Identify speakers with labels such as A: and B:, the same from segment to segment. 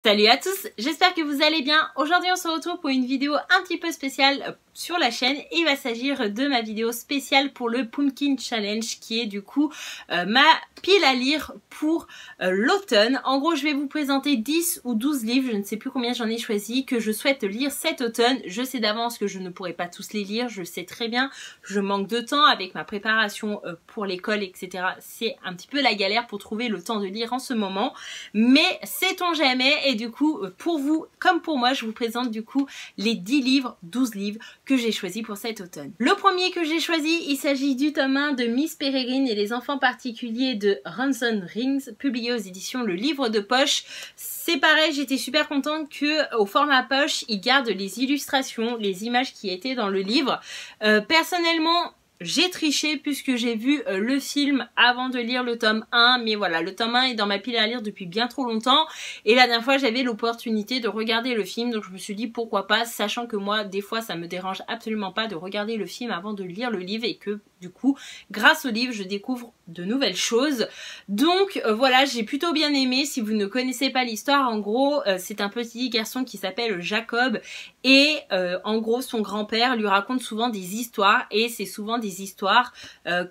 A: Salut à tous, j'espère que vous allez bien. Aujourd'hui on se retrouve pour une vidéo un petit peu spéciale sur la chaîne et il va s'agir de ma vidéo spéciale pour le Pumpkin Challenge qui est du coup ma pile à lire pour l'automne. En gros je vais vous présenter 10 ou 12 livres, je ne sais plus combien j'en ai choisi, que je souhaite lire cet automne. Je sais d'avance que je ne pourrai pas tous les lire, je le sais très bien, je manque de temps avec ma préparation pour l'école etc. C'est un petit peu la galère pour trouver le temps de lire en ce moment, mais sait-on jamais. Et du coup pour vous comme pour moi je vous présente du coup les 10 livres, 12 livres que j'ai choisi pour cet automne. Le premier que j'ai choisi, il s'agit du tome 1 de Miss Peregrine et les enfants particuliers de Ransom Rings, publié aux éditions Le Livre de Poche. C'est pareil, j'étais super contente que au format poche, il garde les illustrations, les images qui étaient dans le livre. Personnellement, j'ai triché puisque j'ai vu le film avant de lire le tome 1, mais voilà, le tome 1 est dans ma pile à lire depuis bien trop longtemps et la dernière fois j'avais l'opportunité de regarder le film, donc je me suis dit pourquoi pas, sachant que moi des fois ça me dérange absolument pas de regarder le film avant de lire le livre et que du coup grâce au livre je découvre de nouvelles choses. Donc voilà, j'ai plutôt bien aimé. Si vous ne connaissez pas l'histoire, en gros c'est un petit garçon qui s'appelle Jacob et en gros son grand-père lui raconte souvent des histoires et c'est souvent des histoires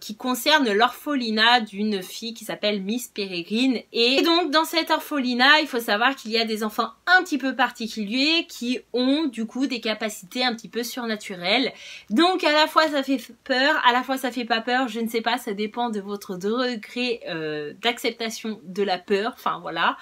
A: qui concernent l'orphelinat d'une fille qui s'appelle Miss Peregrine. Et donc dans cet orphelinat il faut savoir qu'il y a des enfants un petit peu particuliers qui ont du coup des capacités un petit peu surnaturelles. Donc à la fois ça fait peur, à la fois ça fait pas peur, je ne sais pas, ça dépend de votre degré d'acceptation de la peur, enfin voilà.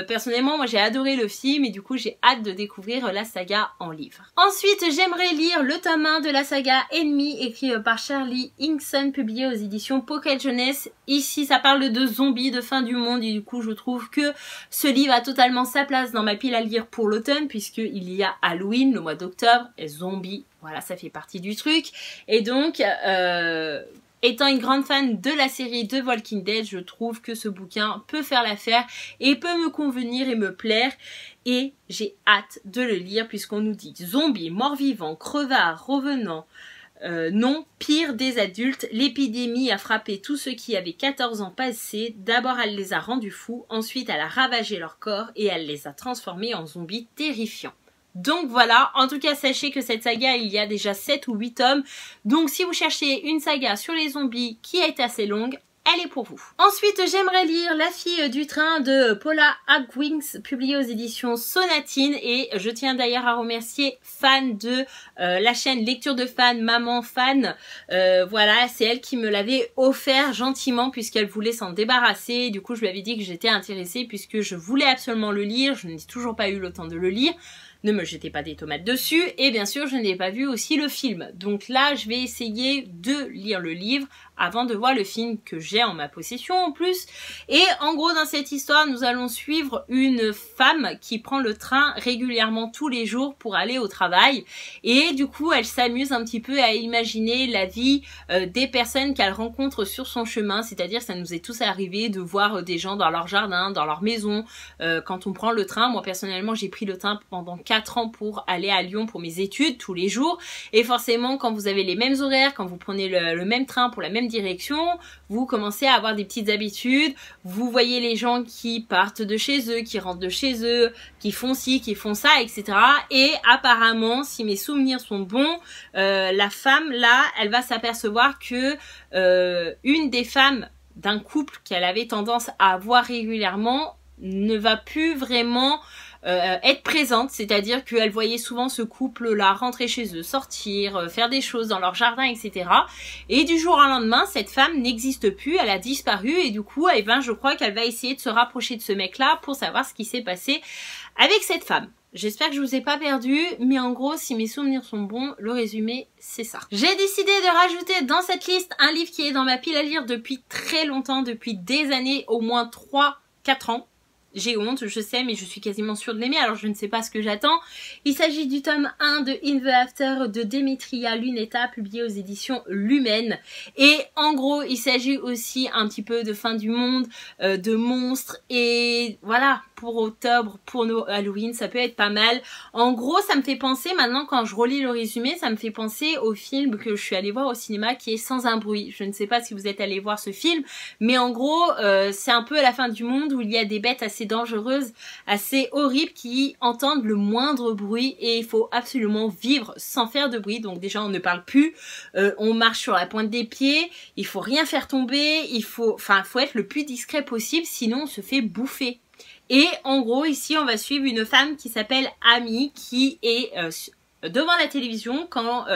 A: Personnellement moi j'ai adoré le film et du coup j'ai hâte de découvrir la saga en livre. Ensuite j'aimerais lire le tome 1 de la saga Ennemi écrit par Charlie Higson, publié aux éditions Pocket Jeunesse. Ici ça parle de zombies, de fin du monde et du coup je trouve que ce livre a totalement sa place dans ma pile à lire pour l'automne puisqu'il y a Halloween, le mois d'octobre, et zombies, voilà ça fait partie du truc. Et donc étant une grande fan de la série de Walking Dead, je trouve que ce bouquin peut faire l'affaire et peut me convenir et me plaire. Et j'ai hâte de le lire puisqu'on nous dit zombies, morts-vivants, crevards, revenants. Non, pire des adultes, l'épidémie a frappé tous ceux qui avaient 14 ans passés. D'abord elle les a rendus fous, ensuite elle a ravagé leur corps et elle les a transformés en zombies terrifiants. Donc voilà, en tout cas sachez que cette saga il y a déjà 7 ou 8 tomes, donc si vous cherchez une saga sur les zombies qui est assez longue, elle est pour vous. Ensuite j'aimerais lire La fille du train de Paula Hagwings, publiée aux éditions Sonatine, et je tiens d'ailleurs à remercier Fan de la chaîne Lecture de Fan, Maman Fan, voilà c'est elle qui me l'avait offert gentiment puisqu'elle voulait s'en débarrasser. Du coup je lui avais dit que j'étais intéressée puisque je voulais absolument le lire, je n'ai toujours pas eu le temps de le lire. Ne me jetez pas des tomates dessus. Et bien sûr, je n'ai pas vu aussi le film. Donc là, je vais essayer de lire le livre avant de voir le film que j'ai en ma possession en plus. Et en gros, dans cette histoire, nous allons suivre une femme qui prend le train régulièrement tous les jours pour aller au travail. Et du coup, elle s'amuse un petit peu à imaginer la vie des personnes qu'elle rencontre sur son chemin. C'est-à-dire, ça nous est tous arrivé de voir des gens dans leur jardin, dans leur maison, quand on prend le train. Moi, personnellement, j'ai pris le train pendant 4 ans pour aller à Lyon pour mes études tous les jours. Et forcément, quand vous avez les mêmes horaires, quand vous prenez le même train pour la même direction, vous commencez à avoir des petites habitudes. Vous voyez les gens qui partent de chez eux, qui rentrent de chez eux, qui font ci, qui font ça, etc. Et apparemment, si mes souvenirs sont bons, la femme là, elle va s'apercevoir que une des femmes d'un couple qu'elle avait tendance à voir régulièrement ne va plus vraiment être présente, c'est-à-dire qu'elle voyait souvent ce couple-là rentrer chez eux, sortir, faire des choses dans leur jardin, etc. Et du jour au lendemain, cette femme n'existe plus, elle a disparu et du coup, eh ben, je crois qu'elle va essayer de se rapprocher de ce mec-là pour savoir ce qui s'est passé avec cette femme. J'espère que je vous ai pas perdu, mais en gros, si mes souvenirs sont bons, le résumé, c'est ça. J'ai décidé de rajouter dans cette liste un livre qui est dans ma pile à lire depuis très longtemps, depuis des années, au moins 3-4 ans. J'ai honte, je sais, mais je suis quasiment sûre de l'aimer, alors je ne sais pas ce que j'attends. Il s'agit du tome 1 de In the After de Demetria Luneta, publié aux éditions Lumen. Et en gros, il s'agit aussi un petit peu de fin du monde, de monstres, et voilà, pour octobre, pour nos Halloween, ça peut être pas mal. En gros, ça me fait penser, maintenant quand je relis le résumé, ça me fait penser au film que je suis allée voir au cinéma qui est Sans un bruit. Je ne sais pas si vous êtes allé voir ce film, mais en gros, c'est un peu à la fin du monde où il y a des bêtes assez assez dangereuses, assez horribles, qui entendent le moindre bruit et il faut absolument vivre sans faire de bruit. Donc déjà on ne parle plus, on marche sur la pointe des pieds, il faut rien faire tomber, faut être le plus discret possible, sinon on se fait bouffer. Et en gros ici on va suivre une femme qui s'appelle Amy, qui est devant la télévision quand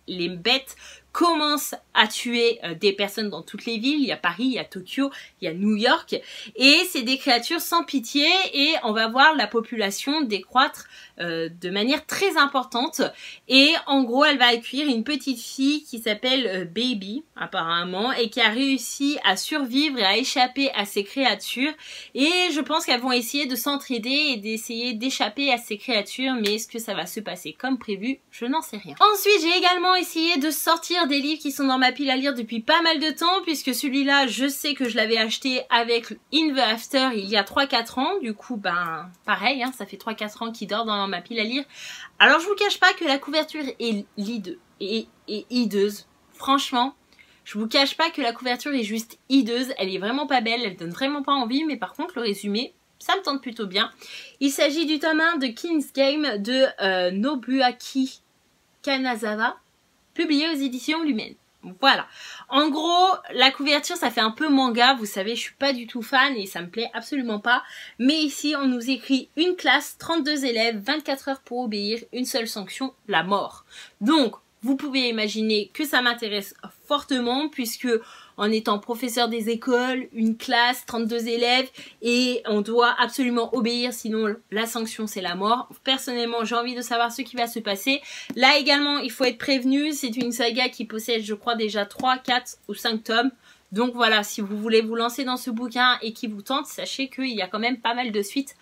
A: les bêtes commencent à tuer des personnes dans toutes les villes. Il y a Paris, il y a Tokyo, il y a New York, et c'est des créatures sans pitié, et on va voir la population décroître de manière très importante. Et en gros elle va accueillir une petite fille qui s'appelle Baby apparemment, et qui a réussi à survivre et à échapper à ces créatures, et je pense qu'elles vont essayer de s'entraider et d'essayer d'échapper à ces créatures, mais est-ce que ça va se passer comme prévu? Je n'en sais rien. Ensuite j'ai également essayé de sortir des livres qui sont dans ma pile à lire depuis pas mal de temps, puisque celui-là je sais que je l'avais acheté avec In the After il y a 3-4 ans, du coup ben pareil hein, ça fait 3-4 ans qu'il dort dans ma pile à lire. Alors je vous cache pas que la couverture est hideuse, franchement je vous cache pas que la couverture est juste hideuse, elle est vraiment pas belle, elle donne vraiment pas envie, mais par contre le résumé ça me tente plutôt bien. Il s'agit du tome 1 de King's Game de Nobuaki Kanazawa, publié aux éditions Lumen. Voilà. En gros, la couverture, ça fait un peu manga. Vous savez, je suis pas du tout fan et ça me plaît absolument pas. Mais ici, on nous écrit une classe, 32 élèves, 24 heures pour obéir, une seule sanction, la mort. Donc, vous pouvez imaginer que ça m'intéresse fortement, puisque en étant professeur des écoles, une classe, 32 élèves, et on doit absolument obéir, sinon la sanction c'est la mort. Personnellement, j'ai envie de savoir ce qui va se passer. Là également, il faut être prévenu, c'est une saga qui possède, je crois, déjà 3, 4 ou 5 tomes. Donc voilà, si vous voulez vous lancer dans ce bouquin et qui vous tente, sachez qu'il y a quand même pas mal de suites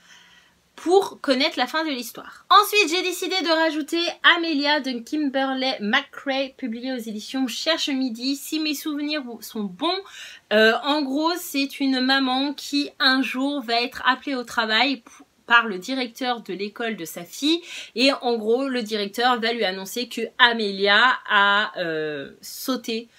A: pour connaître la fin de l'histoire. Ensuite, j'ai décidé de rajouter Amelia de Kimberly McCrae, publié aux éditions Cherche Midi. Si mes souvenirs sont bons, en gros, c'est une maman qui un jour va être appelée au travail par le directeur de l'école de sa fille, et en gros, le directeur va lui annoncer que Amelia a sauté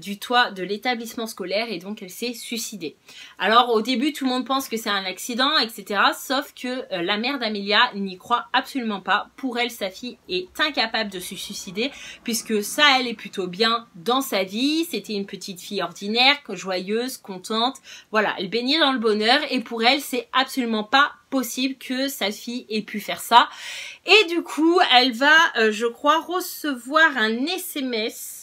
A: du toit de l'établissement scolaire et donc elle s'est suicidée. Alors au début tout le monde pense que c'est un accident, etc. Sauf que la mère d'Amelia n'y croit absolument pas. Pour elle, sa fille est incapable de se suicider, puisque ça elle est plutôt bien dans sa vie. C'était une petite fille ordinaire, joyeuse, contente. Voilà, elle baignait dans le bonheur, et pour elle c'est absolument pas possible que sa fille ait pu faire ça. Et du coup elle va, je crois, recevoir un SMS.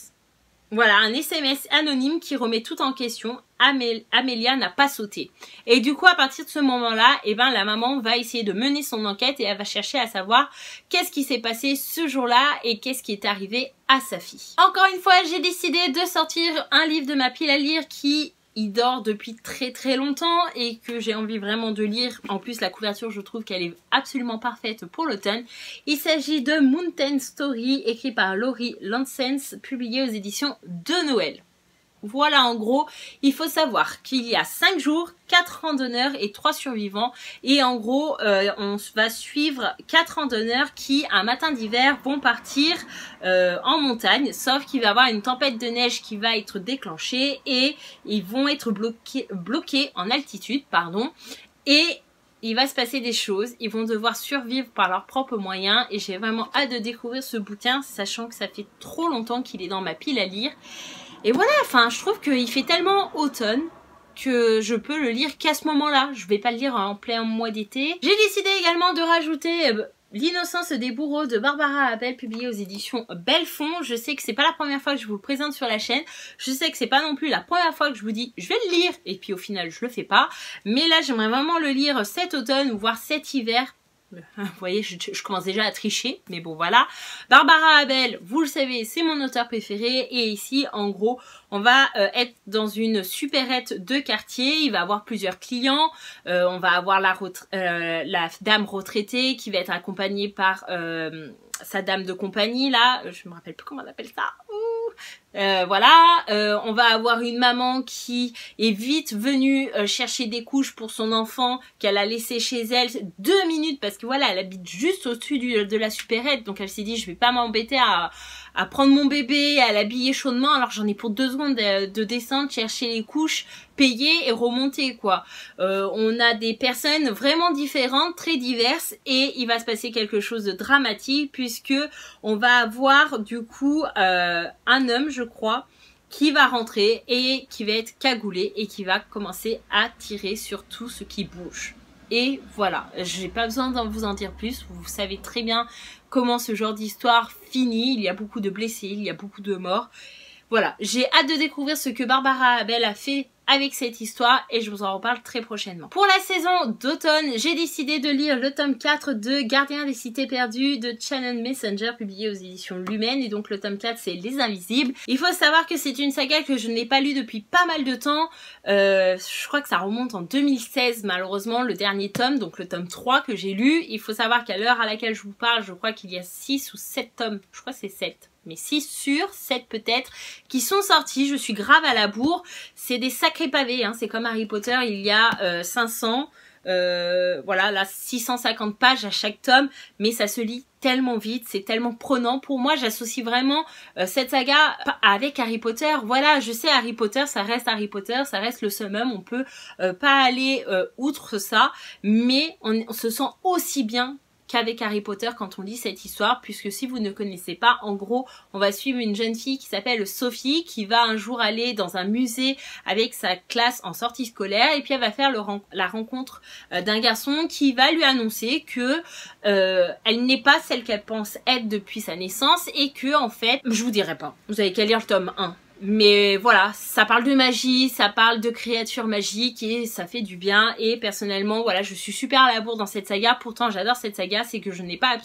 A: Voilà, un SMS anonyme qui remet tout en question. Amelia n'a pas sauté. Et du coup, à partir de ce moment-là, eh ben, la maman va essayer de mener son enquête et elle va chercher à savoir qu'est-ce qui s'est passé ce jour-là et qu'est-ce qui est arrivé à sa fille. Encore une fois, j'ai décidé de sortir un livre de ma pile à lire qui dort depuis très longtemps et que j'ai envie vraiment de lire. En plus, la couverture, je trouve qu'elle est absolument parfaite pour l'automne. Il s'agit de Mountain Story, écrit par Laurie Lansens, publié aux éditions de Noël. Voilà, en gros, il faut savoir qu'il y a 5 jours, 4 randonneurs et 3 survivants. Et en gros, on va suivre 4 randonneurs qui, un matin d'hiver, vont partir en montagne. Sauf qu'il va y avoir une tempête de neige qui va être déclenchée et ils vont être bloqués en altitude, pardon. Et il va se passer des choses, ils vont devoir survivre par leurs propres moyens, et j'ai vraiment hâte de découvrir ce bouquin, sachant que ça fait trop longtemps qu'il est dans ma pile à lire. Et voilà, enfin, je trouve qu'il fait tellement automne que je peux le lire qu'à ce moment-là. Je vais pas le lire en plein mois d'été. J'ai décidé également de rajouter L'innocence des bourreaux de Barbara Abel, publié aux éditions Belfond. Je sais que c'est pas la première fois que je vous le présente sur la chaîne. Je sais que c'est pas non plus la première fois que je vous dis je vais le lire et puis au final je le fais pas. Mais là, j'aimerais vraiment le lire cet automne ou voire cet hiver. Vous voyez, je commence déjà à tricher, mais bon voilà. Barbara Abel, vous le savez, c'est mon auteur préféré, et ici, en gros, on va être dans une supérette de quartier. Il va avoir plusieurs clients. On va avoir la dame retraitée qui va être accompagnée par sa dame de compagnie, là. Je me rappelle plus comment on appelle ça. Voilà, on va avoir une maman qui est vite venue chercher des couches pour son enfant qu'elle a laissé chez elle 2 minutes parce que voilà, elle habite juste au-dessus de la supérette, donc elle s'est dit je vais pas m'embêter à prendre mon bébé, à l'habiller chaudement, alors j'en ai pour 2 secondes de descendre, chercher les couches, payer et remonter quoi. On a des personnes vraiment différentes, très diverses, et il va se passer quelque chose de dramatique puisque on va avoir du coup un homme, je crois, qui va rentrer et qui va être cagoulé et qui va commencer à tirer sur tout ce qui bouge. Et voilà, j'ai pas besoin d'en vous en dire plus, vous savez très bien comment ce genre d'histoire finit, il y a beaucoup de blessés, il y a beaucoup de morts. Voilà, j'ai hâte de découvrir ce que Barbara Abel a fait avec cette histoire et je vous en reparle très prochainement. Pour la saison d'automne, j'ai décidé de lire le tome 4 de Gardien des Cités Perdues de Shannon Messenger, publié aux éditions Lumen, et donc le tome 4 c'est Les Invisibles. Il faut savoir que c'est une saga que je n'ai pas lue depuis pas mal de temps, je crois que ça remonte en 2016 malheureusement le dernier tome, donc le tome 3 que j'ai lu. Il faut savoir qu'à l'heure à laquelle je vous parle, je crois qu'il y a 6 ou 7 tomes, je crois que c'est 7. Mais 6 sur 7 peut-être, qui sont sortis. Je suis grave à la bourre. C'est des sacrés pavés, hein. C'est comme Harry Potter, il y a 500, voilà, là 650 pages à chaque tome, mais ça se lit tellement vite, c'est tellement prenant. Pour moi, j'associe vraiment cette saga avec Harry Potter. Voilà, je sais, Harry Potter, ça reste Harry Potter, ça reste le summum, on peut pas aller outre ça, mais on se sent aussi bien qu'avec Harry Potter quand on lit cette histoire, puisque si vous ne connaissez pas, en gros, on va suivre une jeune fille qui s'appelle Sophie, qui va un jour aller dans un musée avec sa classe en sortie scolaire, et puis elle va faire la rencontre d'un garçon qui va lui annoncer que elle n'est pas celle qu'elle pense être depuis sa naissance, et que en fait, je vous dirai pas, vous avez qu'à lire le tome 1. Mais voilà, ça parle de magie, ça parle de créatures magiques et ça fait du bien. Et personnellement, voilà, je suis super à la bourre dans cette saga. Pourtant, j'adore cette saga, c'est que je n'ai pas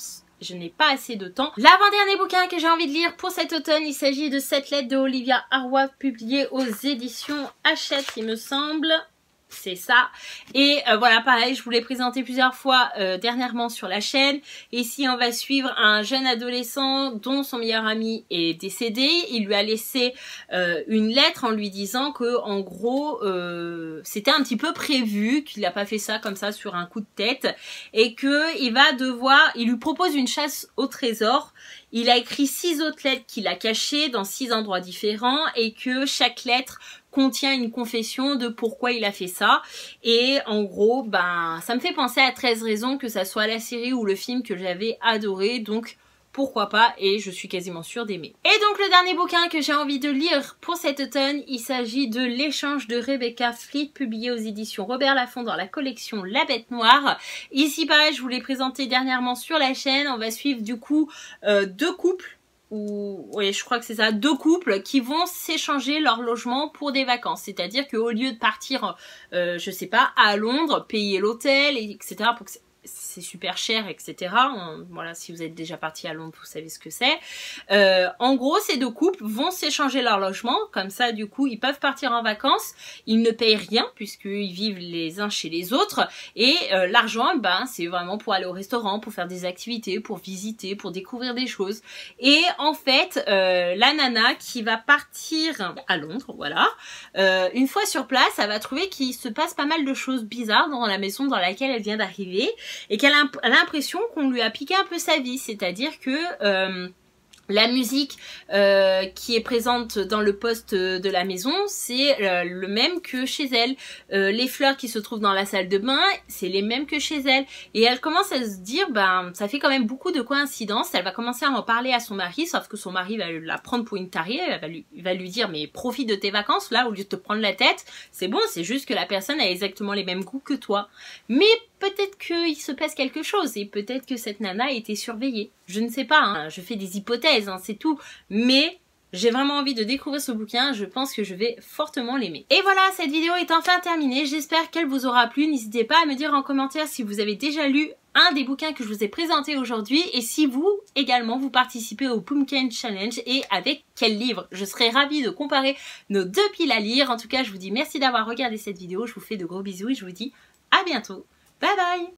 A: assez de temps. L'avant-dernier bouquin que j'ai envie de lire pour cet automne, il s'agit de 7 lettres de Olivia Harwood, publié aux éditions Hachette, il me semble. C'est ça. Et voilà, pareil, je vous l'ai présenté plusieurs fois dernièrement sur la chaîne. Ici, on va suivre un jeune adolescent dont son meilleur ami est décédé. Il lui a laissé une lettre en lui disant que, en gros, c'était un petit peu prévu, qu'il n'a pas fait ça comme ça sur un coup de tête, et que il lui propose une chasse au trésor. Il a écrit 6 autres lettres qu'il a cachées dans 6 endroits différents, et que chaque lettre contient une confession de pourquoi il a fait ça. Et en gros, ben, ça me fait penser à 13 raisons, que ça soit la série ou le film que j'avais adoré, donc pourquoi pas, et je suis quasiment sûre d'aimer. Et donc le dernier bouquin que j'ai envie de lire pour cet automne, il s'agit de L'échange de Rebecca Fleet, publié aux éditions Robert Laffont dans la collection La Bête Noire. Ici pareil, je vous l'ai présenté dernièrement sur la chaîne, on va suivre du coup 2 couples, oui, je crois que c'est ça, 2 couples qui vont s'échanger leur logement pour des vacances. C'est-à-dire qu'au lieu de partir, je sais pas, à Londres, payer l'hôtel, etc., pour que c'est super cher, etc. Voilà, si vous êtes déjà parti à Londres, vous savez ce que c'est. En gros, ces 2 couples vont s'échanger leur logement, comme ça, du coup, ils peuvent partir en vacances. Ils ne payent rien, puisqu'ils vivent les uns chez les autres. Et l'argent, ben, c'est vraiment pour aller au restaurant, pour faire des activités, pour visiter, pour découvrir des choses. Et en fait, la nana qui va partir à Londres, voilà, une fois sur place, elle va trouver qu'il se passe pas mal de choses bizarres dans la maison dans laquelle elle vient d'arriver, et qu'elle a l'impression qu'on lui a piqué un peu sa vie, c'est-à-dire que la musique qui est présente dans le poste de la maison, c'est le même que chez elle. Les fleurs qui se trouvent dans la salle de bain, c'est les mêmes que chez elle. Et elle commence à se dire, ben, ça fait quand même beaucoup de coïncidences. Elle va commencer à en parler à son mari, sauf que son mari va la prendre pour une tarée. Il va lui dire, mais profite de tes vacances, là, au lieu de te prendre la tête. C'est bon, c'est juste que la personne a exactement les mêmes goûts que toi. Mais peut-être qu'il se passe quelque chose, et peut-être que cette nana a été surveillée. Je ne sais pas, hein, je fais des hypothèses, hein, c'est tout. Mais j'ai vraiment envie de découvrir ce bouquin, je pense que je vais fortement l'aimer. Et voilà, cette vidéo est enfin terminée, j'espère qu'elle vous aura plu. N'hésitez pas à me dire en commentaire si vous avez déjà lu un des bouquins que je vous ai présenté aujourd'hui, et si vous, également, vous participez au Pumpkin Challenge, et avec quel livre. Je serais ravie de comparer nos 2 piles à lire. En tout cas, je vous dis merci d'avoir regardé cette vidéo, je vous fais de gros bisous, et je vous dis à bientôt. Bye bye!